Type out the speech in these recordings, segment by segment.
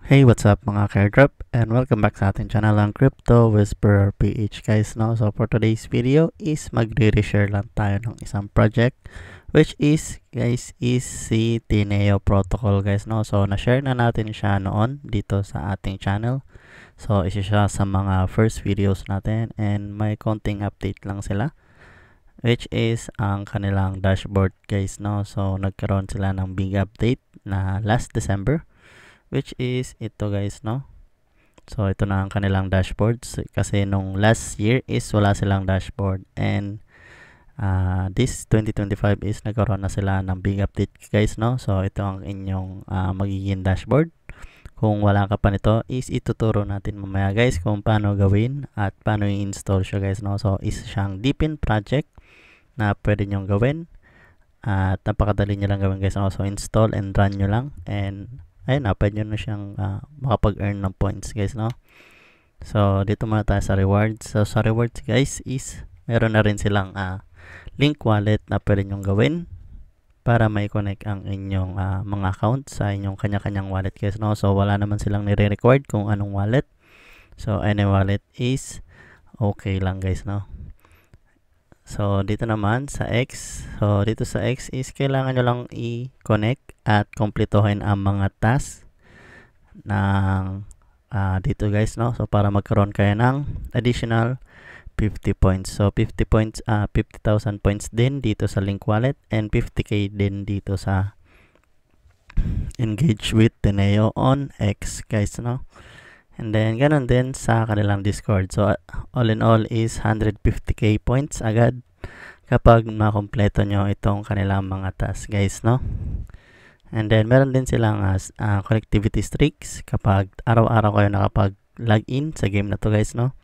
Hey, what's up mga Cardrop, and welcome back sa ating channel ang Crypto Whisperer PH guys, no? So for today's video is magre-share lang tayo ng isang project which is guys is si Tineo Protocol guys, no? So na-share na natin siya noon dito sa ating channel. So isa siya sa mga first videos natin and may konting update lang sila, which is ang kanilang dashboard guys, no? So nagkaroon sila ng big update na last December, which is ito guys, no? So ito na ang kanilang dashboards kasi nung last year is wala silang dashboard, and this 2025 is nagkaroon na sila ng big update guys, no? So ito ang inyong magiging dashboard. Kung wala ka pa nito is ituturo natin mamaya guys kung paano gawin at paano i-install siya guys, no? So is siyang deepin project na pwede nyong gawin at napakadali nyo lang gawin guys, no? So install and run nyo lang, and ayun na, pwede nyo na siyang makapag-earn ng points guys, no? So dito muna tayo sa rewards. So sa rewards guys is meron na rin silang link wallet na pwede nyong gawin para may connect ang inyong mga account sa inyong kanya-kanyang wallet guys, no? So wala naman silang nire-record kung anong wallet. So any wallet is okay lang guys, no? So dito naman sa X, so dito sa X is kailangan nyo lang i-connect at kumpletohin ang mga tasks ng dito guys, no? So para magkaroon kayo ng additional 50 points. So 50 points, 50,000 points din dito sa link wallet, and 50k din dito sa engage with Tineo on X guys, no? And then ganun din sa kanilang Discord. So all in all is 150k points agad kapag makompleto nyo itong kanilang mga tasks guys, no? And then meron din silang connectivity streaks kapag araw-araw kayo nakapag-login sa game na to guys, no?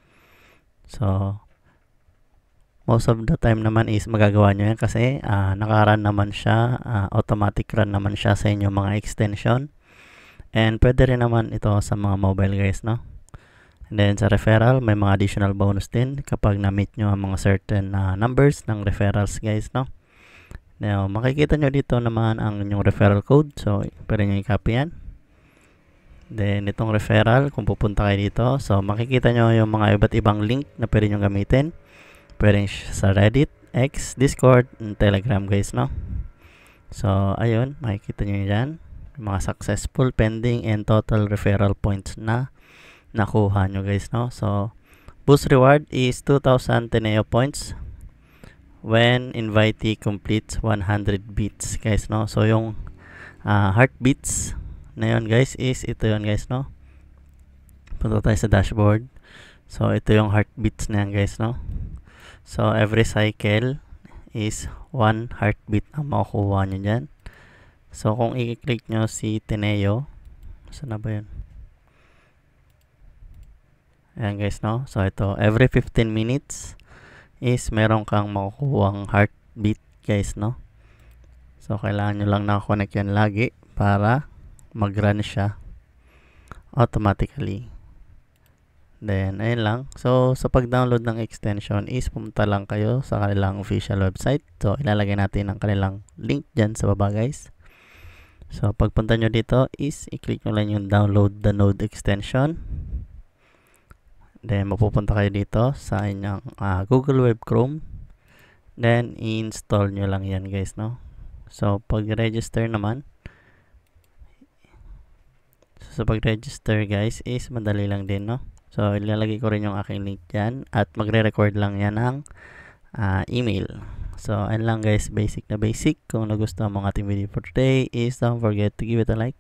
So most of the time naman is magagawa nyo yan kasi naka-run naman siya, automatic run naman siya sa inyong mga extension. And pwede rin naman ito sa mga mobile guys, no? And then sa referral, may mga additional bonus din kapag na-meet nyo ang mga certain numbers ng referrals guys, no? Now, makikita nyo dito naman ang inyong referral code. So, pwede nyo i-copy yan. Then, itong referral, kung pupunta kayo dito, so makikita nyo yung mga iba't ibang link na pwede nyo gamitin. Pwede sa Reddit, X, Discord, and Telegram guys, no? So, ayun, makikita nyo yan. Mga successful, pending, and total referral points na nakuha nyo guys, no? So boost reward is 2,000 Tineo points when invitee completes 100 beats guys, no? So yung heartbeats na yun guys is ito yun guys, no? Punta tayo sa dashboard. So ito yung heartbeats na yan guys, no? So every cycle is 1 heartbeat ang makukuha nyo dyan. So kung i-click nyo si Tineo, saan na ba yun? Ayan guys, no? So ito, every 15 minutes is meron kang makukuhang heartbeat guys, no? So kailangan nyo lang nakakonect yan lagi para mag-run siya automatically. Then ayun lang. So sa pag-download ng extension is pumunta lang kayo sa kanilang official website. So ilalagay natin ang kanilang link dyan sa baba guys. So pagpunta nyo dito is i-click nyo lang yung download the node extension. Then mapupunta kayo dito sa inyong Google Web Chrome. Then i-install nyo lang yan guys, no? So pag-register naman, so sa pag-register guys is madali lang din, no? So ilalagay ko rin yung aking link dyan at magre-record lang yan ng email. So ayun lang guys, basic na basic. Kung nagustuhan mo ang ating video for today is don't forget to give it a like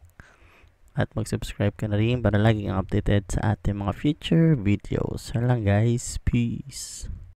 at mag-subscribe ka na rin para laging updated sa ating mga future videos. Ayun lang guys, peace.